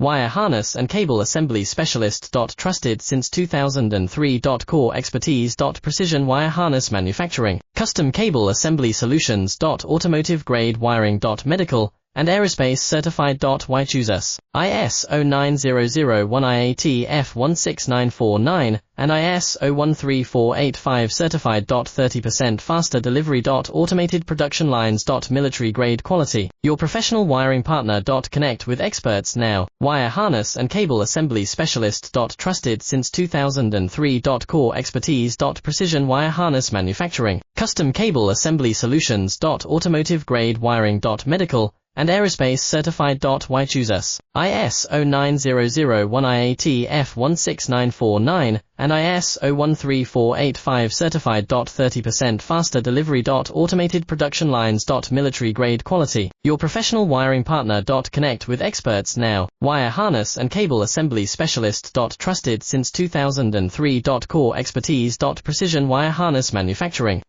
Wire harness and cable assembly specialist. Trusted since 2003. Core expertise. Precision wire harness manufacturing, custom cable assembly solutions. Automotive grade wiring. Medical and aerospace certified. Why choose us? Iso13485 IAT F16949 and Iso13485 certified. 30% faster delivery. Automated production lines. Military grade quality. Your professional wiring partner. Connect with experts now. Wire harness and cable assembly specialist. Trusted since 2003. Core expertise. Precision wire harness manufacturing, custom cable assembly solutions. Automotive grade wiring. Medical and aerospace certified. Why choose us? Iso9001 IAT F16949 and Iso13485 certified. 30% faster delivery. Automated production lines. Military grade quality. Your professional wiring partner. Connect with experts now. Wire harness and cable assembly specialist. Trusted since 2003. Core expertise. Precision wire harness manufacturing,